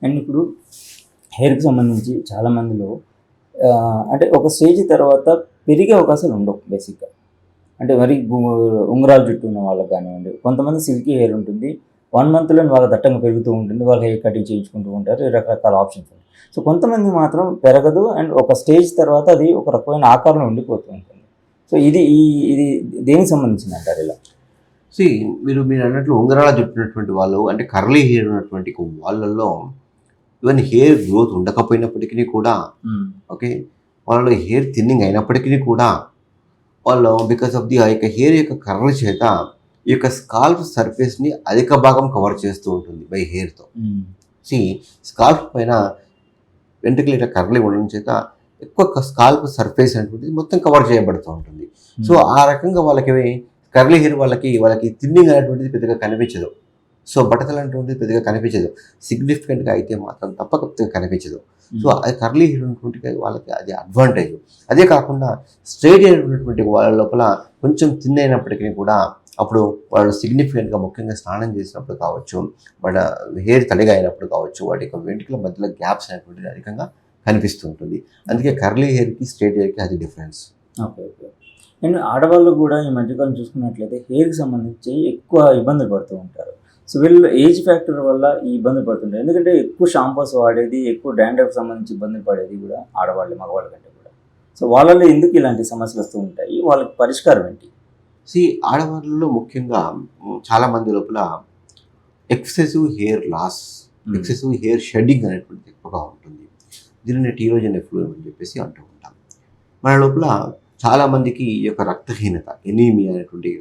And ఇప్పుడు హెయిర్‌కి సంబంధించి చాలా మందిలో అంటే ఒక స్టేజ్ తర్వాత పెరిగే అవకాశాలు ఉండవు బేసిక్‌గా. అంటే మరి ఉంగరాల జుట్టు ఉన్న వాళ్ళకి గానివ్వండి, కొంతమంది సిల్కీ హెయిర్ ఉంటుంది. 1 మంత్‌లోనే బాగా దట్టంగా పెరుగుతూ ఉంటుంది. వాళ్ళు హెయిర్ కటింగ్ చేయించుకుంటూ ఉంటారు. రకరకాల ఆప్షన్స్ ఉంటాయి. సో, కొంతమంది మాత్రం పెరగదు అండ్ ఒక స్టేజ్ తర్వాత అది ఒక రకమైన ఆకారంలో ఉండిపోతూ ఉంటుంది. సో, ఇది దేనికి సంబంధించిందంటారు ఇలా? సీ మీరన్నట్లు ఉంగరాల జుట్టున్నటువంటి వాళ్ళు అంటే కర్లీ హెయిర్ ఉన్నటువంటి వాళ్ళల్లో ఈవెన్ హెయిర్ గ్రోత్ ఉండకపోయినప్పటికీ కూడా ఓకే, వాళ్ళలో హెయిర్ థిన్నింగ్ అయినప్పటికీ కూడా వాళ్ళు బికాస్ ఆఫ్ ది ఆ యొక్క హెయిర్ యొక్క కర్ల్ చేత ఈ యొక్క స్కాల్ప్ సర్ఫేస్ని అధిక భాగం కవర్ చేస్తూ ఉంటుంది బై హెయిర్తో. సి స్కాల్ప్ పైన వెంట్రుకలు ఇట్లా కర్లీ ఉండడం చేత ఎక్కువ స్కాల్ప్ సర్ఫేస్ అనేటువంటిది మొత్తం కవర్ చేయబడుతూ ఉంటుంది. సో ఆ రకంగా వాళ్ళకి కర్లీ హెయిర్ వాళ్ళకి థిన్నింగ్ అనేటువంటిది పెద్దగా కనిపించదు. సో బట్టతలు అనేటువంటిది పెద్దగా కనిపించదు. సిగ్నిఫికెంట్గా అయితే మాత్రం తప్పక పెద్దగా కనిపించదు. సో అది కర్లీ హెయిర్ ఉన్నటువంటి వాళ్ళకి అది అడ్వాంటేజ్. అదే కాకుండా స్ట్రైట్ హెయిర్ ఉన్నటువంటి వాళ్ళ లోపల కొంచెం థిన్ అయినప్పటికీ కూడా అప్పుడు వాళ్ళు సిగ్నిఫికెంట్గా ముఖ్యంగా స్నానం చేసినప్పుడు కావచ్చు, వాళ్ళ హెయిర్ తడిగా అయినప్పుడు కావచ్చు, వాటి యొక్క వెంట్రుకల మధ్యలో గ్యాప్స్ అనేటువంటిది అధికంగా కనిపిస్తుంటుంది. అందుకే కర్లీ హెయిర్కి స్ట్రైట్ హెయిర్కి అది డిఫరెన్స్. ఓకే. ఓకే. అండ్ ఆడవాళ్ళు కూడా ఈ మధ్యకాలం చూసుకున్నట్లయితే హెయిర్‌కి సంబంధించి ఎక్కువ ఇబ్బందులు పడుతూ ఉంటారు. సో, వీళ్ళు ఏజ్ ఫ్యాక్టర్ వల్ల ఈ ఇబ్బందులు పడుతుంటారు. ఎందుకంటే ఎక్కువ షాంపూస్ వాడేది, ఎక్కువ డాండ్రఫ్‌కి సంబంధించి ఇబ్బందులు పడేది కూడా ఆడవాళ్ళే మగవాళ్ళ కంటే కూడా. సో, వాళ్ళలో ఎందుకు ఇలాంటి సమస్యలు వస్తూ ఉంటాయి? వాళ్ళకి పరిష్కారం ఏంటి? ఆడవాళ్ళలో ముఖ్యంగా చాలా మంది లోపల excessive hair loss, excessive hair shedding అనేటువంటిది ఎక్కువగా ఉంటుంది. దీనిని టీరోజన్ ఎఫ్లూయం అని చెప్పేసి అంటూ ఉంటాం. మన లోపల చాలామందికి ఈ యొక్క రక్తహీనత, ఎనీమియా అనేటువంటి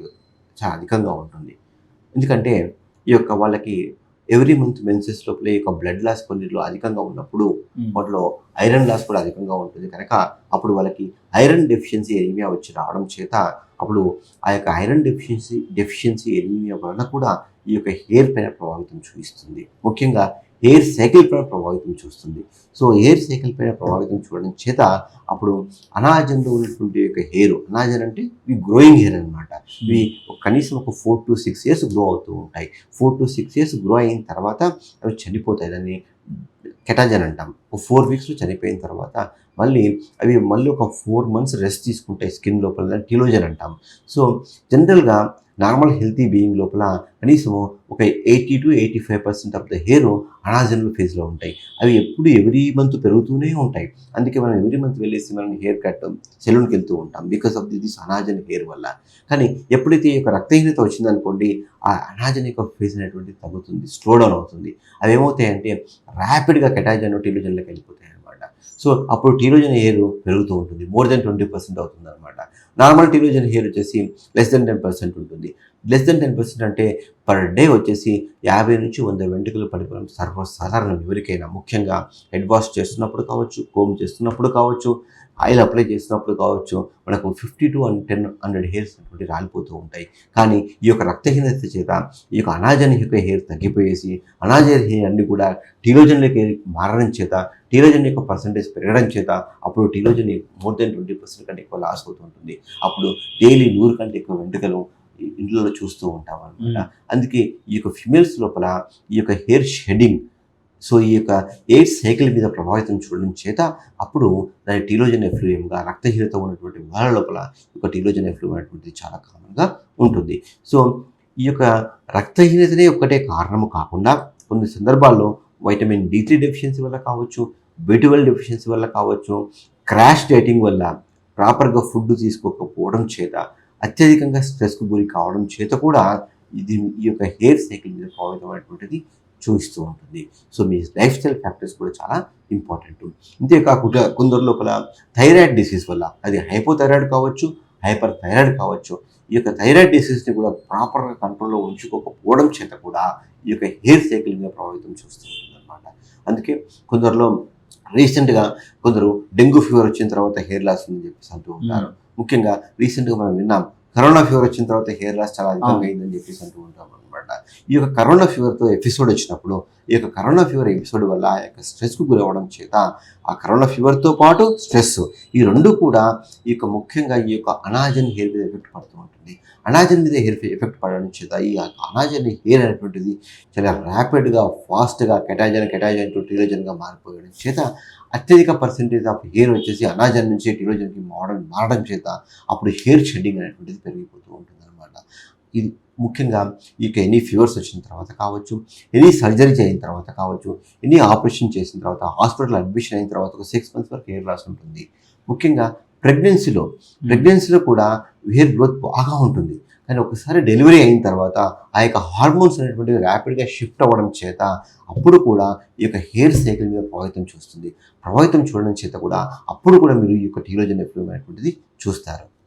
చాలా అధికంగా ఉంటుంది. ఎందుకంటే ఈ యొక్క వాళ్ళకి ఎవ్రీ మంత్ మెన్సెస్ లోపల ఈ యొక్క బ్లడ్ లాస్ కొన్నిలో అధికంగా ఉన్నప్పుడు వాటిలో ఐరన్ లాస్ కూడా అధికంగా ఉంటుంది కనుక అప్పుడు వాళ్ళకి ఐరన్ డెఫిషియన్సీ ఎనీమియా వచ్చి రావడం చేత అప్పుడు ఆ యొక్క ఐరన్ డెఫిషియన్సీ ఎనీమియా వలన కూడా ఈ యొక్క హెయిర్ పైన ప్రభావితం చూపిస్తుంది. ముఖ్యంగా హెయిర్ సైకిల్ పైన ప్రభావితం చూస్తుంది. సో హెయిర్ సైకిల్ పైన ప్రభావితం చూడడం చేత అప్పుడు అనాజన్లో ఉన్నటువంటి యొక్క హెయిర్, అనాజన్ అంటే ఇవి గ్రోయింగ్ హెయిర్ అనమాట. ఇవి కనీసం ఒక 4 to 6 years గ్రో అవుతూ ఉంటాయి. 4 to 6 years గ్రో అయిన తర్వాత అవి చనిపోతాయి. దాన్ని కెటాజన్ అంటాం. 4 weeksలో చనిపోయిన తర్వాత అవి మళ్ళీ ఒక 4 months రెస్ట్ తీసుకుంటాయి స్కిన్ లోపల. దాన్ని టీలోజన్ అంటాం. సో జనరల్గా నార్మల్ హెల్తీ బీయింగ్ లోపల కనీసము ఒక 80 to 85% ఆఫ్ ద హెయిర్ అనాజనల్ ఫేజ్లో ఉంటాయి. అవి ఎప్పుడు ఎవ్రీ మంత్ పెరుగుతూనే ఉంటాయి. అందుకే మనం ఎవ్రీ మంత్ వెళ్ళేసి మనం హెయిర్ కట్ సెలూన్కి వెళ్తూ ఉంటాం బికాస్ ఆఫ్ దిస్ అనాజన్ హెయిర్ వల్ల. కానీ ఎప్పుడైతే ఈ యొక్క రక్తహీనత వచ్చిందనుకోండి, ఆ అనాజన్ యొక్క ఫేజ్ అనేటువంటిది తగ్గుతుంది, స్లో డౌన్ అవుతుంది. అవి ఏమవుతాయంటే ర్యాపిడ్గా కెటాజన్ టీలోజన్లోకి వెళ్ళిపోతాయి అనమాట. సో అప్పుడు టీలోజన్ హెయిర్ పెరుగుతూ ఉంటుంది, మోర్ దెన్ 20% అవుతుంది అనమాట. నార్మల్ టీలోజన్ హెయిర్ వచ్చేసి లెస్ దెన్ 10% ఉంటుంది. లెస్ దెన్ 10% అంటే పర్ డే వచ్చేసి 50 నుంచి 100 వెంట్రుకలు పడిపోవడం సర్వసాధారణం ఎవరికైనా. ముఖ్యంగా హెడ్ వాష్ చేస్తున్నప్పుడు కావచ్చు, కోమ్ చేస్తున్నప్పుడు కావచ్చు, ఆయిల్ అప్లై చేసినప్పుడు కావచ్చు, మనకు 50 to 100 హెయిర్స్ అనేటువంటి రాలిపోతూ ఉంటాయి. కానీ ఈ యొక్క రక్తహీనత చేత ఈ యొక్క అనాజన్ యొక్క హెయిర్ తగ్గిపోయేసి అనాజన్ హెయిర్ అన్ని కూడా టీలోజన్లోకి మారడం చేత, టీలోజన్ యొక్క పర్సంటేజ్ పెరగడం చేత అప్పుడు టీలోజన్ మోర్ దెన్ 20% కంటే ఎక్కువ లాస్ అవుతూ ఉంటుంది. అప్పుడు డైలీ 100 కంటే ఎక్కువ వెంట్రుకలు ఇంట్లో చూస్తూ ఉంటాం అనమాట. అందుకే ఈ యొక్క ఫిమేల్స్ లోపల ఈ యొక్క హెయిర్ షెడ్డింగ్, సో ఈ యొక్క ఎయిర్ సైకిల్ మీద ప్రభావితం చూడడం చేత అప్పుడు దాని టీలోజన్ ఎఫ్లూయంగా రక్తహీనత ఉన్నటువంటి వాళ్ళ లోపల ఈ యొక్క టీలోజన్ ఎఫ్లూయం అనేటువంటిది చాలా కామన్గా ఉంటుంది. సో ఈ యొక్క రక్తహీనతనే ఒక్కటే కారణము కాకుండా కొన్ని సందర్భాల్లో వైటమిన్ D3 డెఫిషియన్సీ వల్ల కావచ్చు, B12 డెఫిషియన్సీ వల్ల కావచ్చు, క్రాష్ డైటింగ్ వల్ల, ప్రాపర్గా ఫుడ్ తీసుకోకపోవడం చేత, అత్యధికంగా స్ట్రెస్కు గురి కావడం చేత కూడా ఈ యొక్క హెయిర్ సైకిల్ మీద ప్రభావితం అనేటువంటిది చూపిస్తూ ఉంటుంది. సో మీ లైఫ్ స్టైల్ ఫ్యాక్టర్స్ కూడా చాలా ఇంపార్టెంట్. ఇంతేకాకుండా కొందరు లోపల థైరాయిడ్ డిసీజ్ వల్ల, అది హైపోథైరాయిడ్ కావచ్చు, హైపర్ థైరాయిడ్ కావచ్చు, ఈ యొక్క థైరాయిడ్ డిసీజ్ని కూడా ప్రాపర్గా కంట్రోల్లో ఉంచుకోకపోవడం చేత కూడా ఈ యొక్క హెయిర్ సైకిల్ మీద ప్రభావితం చూస్తూ ఉంటుంది అనమాట. అందుకే కొందరిలో రీసెంట్గా కొందరు డెంగ్యూ ఫీవర్ వచ్చిన తర్వాత హెయిర్ లాస్ ఉందని చెప్పేసి అంటూ ఉంటారు. ముఖ్యంగా రీసెంట్గా మనం విన్నాం, కరోనా ఫీవర్ వచ్చిన తర్వాత హెయిర్ లాస్ చాలా అధికంగా అయిందని చెప్పేసి అంటూ ఉంటాం అనమాట. ఈ యొక్క కరోనా ఫీవర్తో ఎపిసోడ్ వచ్చినప్పుడు ఈ యొక్క కరోనా ఫీవర్ ఎపిసోడ్ వల్ల ఆ యొక్క స్ట్రెస్కు గురవ్వడం చేత ఆ కరోనా ఫీవర్తో పాటు స్ట్రెస్ ఈ రెండు కూడా ఈ యొక్క ముఖ్యంగా ఈ యొక్క అనాజన్ హెయిర్ మీద ఎఫెక్ట్ పడుతూ ఉంటుంది. అనాజన్ మీద హెయిర్ ఎఫెక్ట్ పడడం చేత ఈ అనాజన్ హెయిర్ అనేటువంటిది చాలా ర్యాపిడ్గా ఫాస్ట్గా కెటాజన్ టు టీలోజన్గా మారిపోయడం చేత అత్యధిక పర్సెంటేజ్ ఆఫ్ హెయిర్ వచ్చేసి అనాజన్ నుంచి టీలోజన్కి మారడం చేత అప్పుడు హెయిర్ షెడ్డింగ్ అనేటువంటిది పెరిగిపోతూ ఉంటుంది అనమాట. ఇది ముఖ్యంగా ఇక ఎనీ ఫీవర్స్ వచ్చిన తర్వాత కావచ్చు, ఎనీ సర్జరీ అయిన తర్వాత కావచ్చు, ఎనీ ఆపరేషన్ చేసిన తర్వాత, హాస్పిటల్ అడ్మిషన్ అయిన తర్వాత ఒక 6 months వరకు హెయిర్ లాస్ ఉంటుంది. ముఖ్యంగా ప్రెగ్నెన్సీలో కూడా హెయిర్ గ్రోత్ బాగా ఉంటుంది. కానీ ఒకసారి డెలివరీ అయిన తర్వాత ఆ యొక్క హార్మోన్స్ అనేటువంటివి ర్యాపిడ్గా షిఫ్ట్ అవ్వడం చేత అప్పుడు కూడా ఈ యొక్క హెయిర్ సైకిల్ మీద ప్రభావితం చూడడం చేత కూడా అప్పుడు కూడా మీరు ఈ యొక్క టీలోజన్ ఎఫ్లూమ్ అనేటువంటిది చూస్తారు.